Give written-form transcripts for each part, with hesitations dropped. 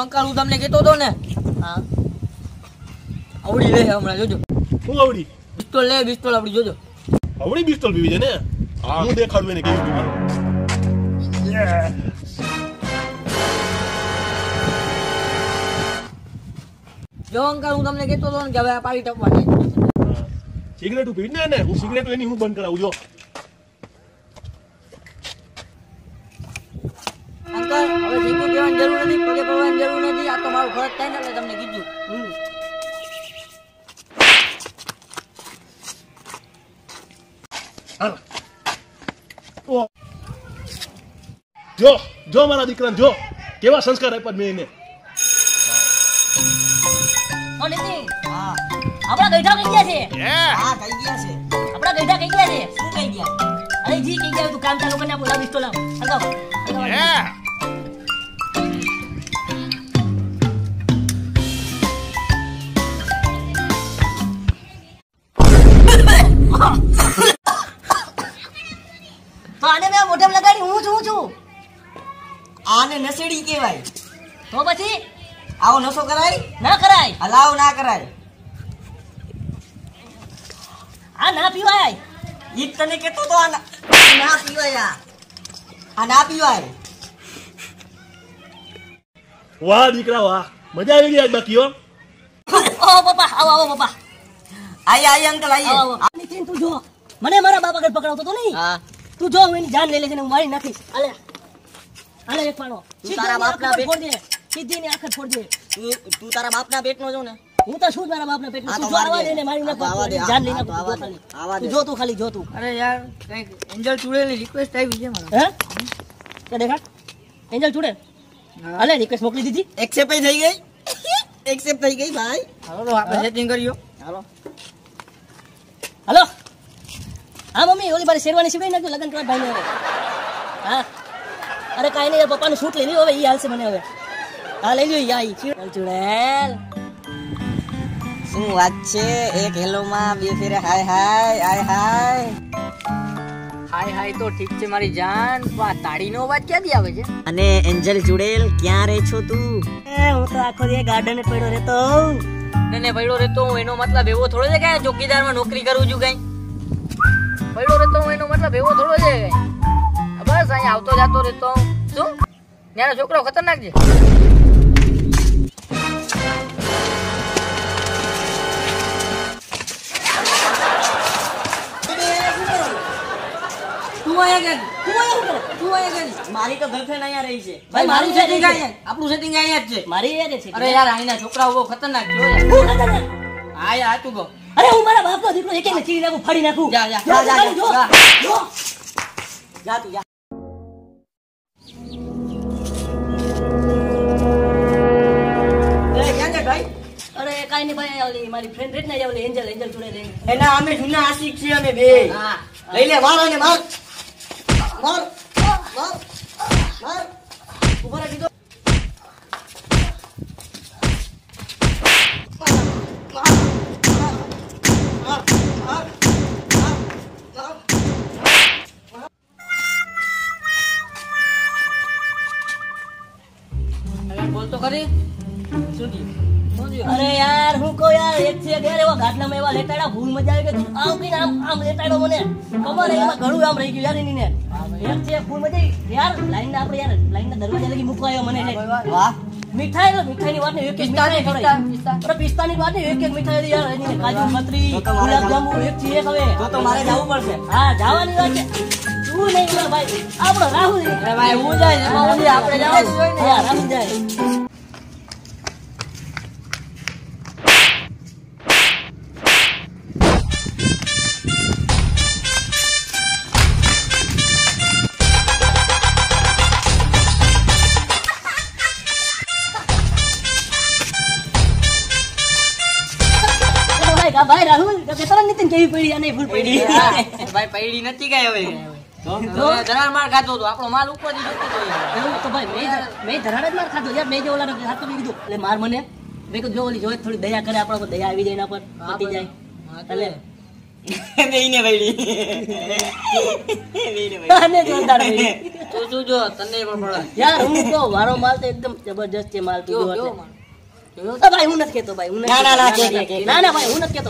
uncle હું તમને કહેતો હતો ને આવડી લે હમણાં જોજો શું આવડી પિસ્તોલ લે પિસ્તોલ આવડી જોજો આવડી પિસ્તોલ પીવી છે ને હા હું દેખાડું એને કેવી પીવાનું જો અંકલ હું તમને કહેતો હતો ને કે હવે આ પાડી ટપવાની સિગરેટ પીવી ને હું સિગરેટ એની હું બંધ કરાવું જો અંકલ હવે જીગુ કહેવાની જરૂર નથી પગે પડવાની જરૂર નથી આ તો મારું ફરજ થાય ને એટલે તમને કીધું જો જો મારા દીકરાને જો કેવા સંસ્કાર આપ્યા મેં એને આપણા ગઈઠા કઈ ગયા છે હા કઈ ગયા છે આપણા ગઈઠા કઈ ગયા છે શું કઈ ગયા અરે જી કઈ ગયા તું કામ ચાલુ કરીને બોલા પિસ્તોલ હલગાવ તો આને મેં મોઢામાં લગાડી હું છું આને નસેડી કહેવાય તો પછી આવો નસો કરાય ના કરાય હલાવ ના કરાય આ ના પીવાય ઈ તને કેતો તો આ ના પીવાય આ ના પીવાય વાહ દીકરા વાહ મજા આવી ગઈ આજ બાકી હો ઓ પપ્પા આવો પપ્પા આઈ અંકલ આઈ નીતિન તું જો મને મારા બાપ આગળ પકડાવતો તો નહીં હા તું જો હું એની જાન લઈ લેજે ને હું મારી નાખીશ આલે એક પાણો તારા બાપના પેટ ફોડ દે સીધી ની આંખ ફોડ દે તું તારા બાપના પેટનો જો ને હું તો શું મારા બાપના પેટનો તું જો આવા દે ને મારી નાખ જાન લઈ નાખ તું જો તું ખાલી જો તું અરે યાર કઈક એન્જલ ચુડેલની રિક્વેસ્ટ આવી છે મારા હે કે દેખાડ એન્જલ ચુડેલ હાલે રિક્વેસ્ટ મોકલી દીધી એક્સેપ્ટ થઈ ગઈ એક્સેપ્ટ થઈ ગઈ ભાઈ હાલો આપણે સેટિંગ કર્યો હાલો હા મમ્મી ઓલી બારી શેરવાની સીવડાઈ નાખ્યો લગન કરવા ભાઈને હવે હા અરે કાઈ નહીં પપ્પાનું શૂટ લઈ લ્યો હવે ઈ હાલશે મને હવે હા લઈ લો યાઈ ચુડેલ શું વાત છે એક હેલો માં બે ફેરે હાય હાય હાય હાય હાય હાય તો ઠીક છે મારી જાન આ તાળીનો અવાજ ક્યાંથી આવે છે અને એન્જલ ચુડેલ ક્યાં રહે છો તું હું તો આખો દી ગાર્ડન પડ્યો રહેતો ને પડ્યો રહેતો હું એનો મતલબ એવો થોડો છે કે ચોકીદારમાં નોકરી કરું છું કઈ પડ્યો રહેતો હું એનો મતલબ એવો થોડો છે બસ અહીં આવતો જાતો રહેતો શું ન્યાનો છોકરો ખતરનાક છે મારી તો ગર્લફ્રેન્ડ અહીંયા રહી છે ભાઈ મારું સેટિંગ અહીંયા આપણું સેટિંગ અહીંયા જ છે મારી એ છે અરે યાર અહીંના છોકરાઓ બહુ ખતરનાક છે યાર હા યાર તું ગો અરે હું મારા બાપનો દીકરો એક એક ચીરી નાખું ફાડી નાખું જા જા જા જા તું જા અરે કાઈ નહીં ભાઈ ઓલી મારી ફ્રેન્ડ રેટ ને ઓલી એન્જલ જોડે લે એના અમે જૂના આશિક છીએ અમે બે લઈ લે મારો ને માર માર માર માર ઉપર દીધો બોલ તો ખરી શું અરે યાર હું કહું યાર એક છે ઘેર એવા ગાટલામાં એવા લેટાડા ભૂલ મજા આવી ગઈ આમ કઈ આમ લેટાડો મને ખબર હે એમાં ઘણું આમ રહી ગયું યાર એની ને એક છે ભૂલ મજા આવી યાર લાઈન ના આપણે યાર લાઈન ના દરવાજા લગી મૂકવા આવ્યો મને વાહ મીઠાઈ ની વાત ને એક એક પિસ્તાની વાત ને એક એક મીઠાઈ યાર એની કાજુ કતરી ગુલાબ જાંબુ એક છે એક હવે તો મારે જવું પડશે હા જવાની વાત છે તું નહીં બોલ ભાઈ આપણો રાહુલ અરે ભાઈ હું જાય એમાં હું આપણે જવાનું જોઈએ ને હા રાહુલ જાય ભાઈ રાહુલ કેતરા નીતિન કેવી પડી અને ભૂલ પડી ભાઈ પૈડી નથી ગઈ હવે તો જરા માર ખાતો તો આપણો માલ ઉપર થી જતો તો એવું તો ભાઈ મેં ધરાડ જ માર ખાતો યાર મેં જે ઓલા ખાતો કીધું એટલે માર મને મેં કીધું જો ઓલી જોઈ થોડી દયા કરે આપણા પર દયા આવી જાય એના પર પતી જાય એટલે બેઈને પૈડી અને જોરદાર પડી તું તું જો તને પણ પડે યાર હું તો વારો માલ તો એકદમ જબરજસ્ત છે માલ તું જો ભાઈ હું નથી કેતો ભાઈ હું ના ભાઈ હું નથી કેતો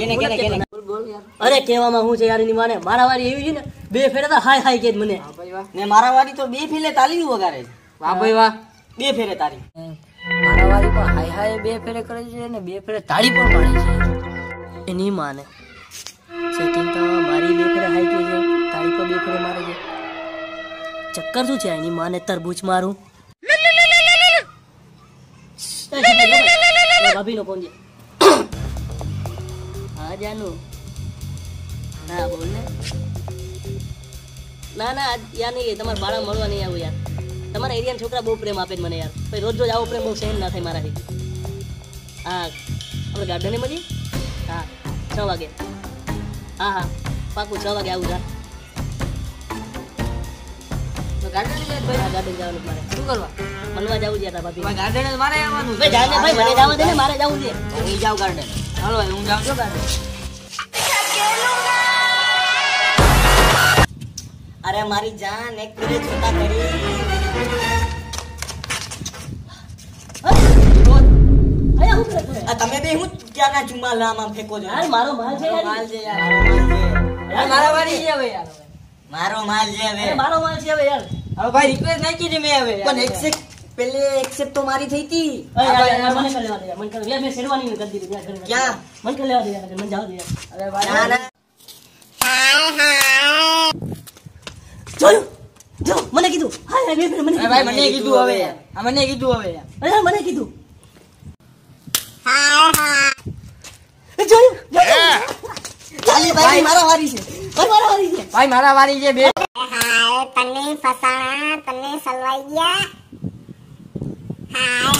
અરે કહેવામાં હું છે યાર એની માને મારા વારી એવી છે ને બે ફેરે તો હાય હાય કે મને ને મારા વારી તો બે ફેરે તાલી વગાડે છે વાહ ભાઈ વાહ બે ફેરે તારી મારા વારી પણ હાય હાય બે ફેરે કરે છે ને બે ફેરે તાળી પણ પાડે છે એની માને સેટિંગ તો મારી બે ફેરે હાય કે છે તાળી પર બે ફેરે મારે છે ચક્કર શું છે એની માને તરબૂચ મારું ભાભી નો ફોન છે હા જાનું ના બોલ ને ના યાર નહીં તમારે બાળા મળવા નહીં આવું યાર તમારા એરિયાના છોકરા બહુ પ્રેમ આપે મને યાર ભાઈ રોજ રોજ આવો પ્રેમ બહુ સહેન ના થાય મારાથી હા આપણે ગાર્ડને મળીએ હા 6 વાગે હા પાકું 6 વાગે આવું ગાર્ડન જવાનું મારે શું કરવા મળવા જવું છે ભાભી ગાર્ડન મારે આવવાનું ભાઈ જાને ભાઈ મને જવા દે ને મારે જવું છે હું જાઉં ગાર્ડન હાલો હું જાઉં છું ગાર્ડન અરે મારી જાન એક ફેરે છૂટા કરી તમે બે હું ક્યાંના ચુમ્મા લામાં ફેંકો છો યાર મારો માલ છે યાર માલ છે યાર મારા વાળી છે હવે યાર મારો માલ છે હવે મારો માલ છે હવે યાર હવે ભાઈ રિક્વેસ્ટ નાખી છે મેં હવે પણ એક્સેપ્ટ પેલે એક્સેપ્ટ તો મારી થઈ હતી મને કરી લેવા દે મને કરી યાર મેં શેરવાની કરી દીધી ત્યાં ઘરે ક્યાં મને કરી લેવા દે યાર મને જાવ દે યાર અરે ભાઈ ના જોયું જો મને કીધું હા મને અરે ભાઈ મને કીધું હવે આ મને કીધું હવે અરે મને કીધું જોયું ચાલી ભાઈ મારા વારી છે મારા વારી છે ભાઈ મારા વારી છે બે હાય તને ફસાણા તને સલવાઈ ગયા હાય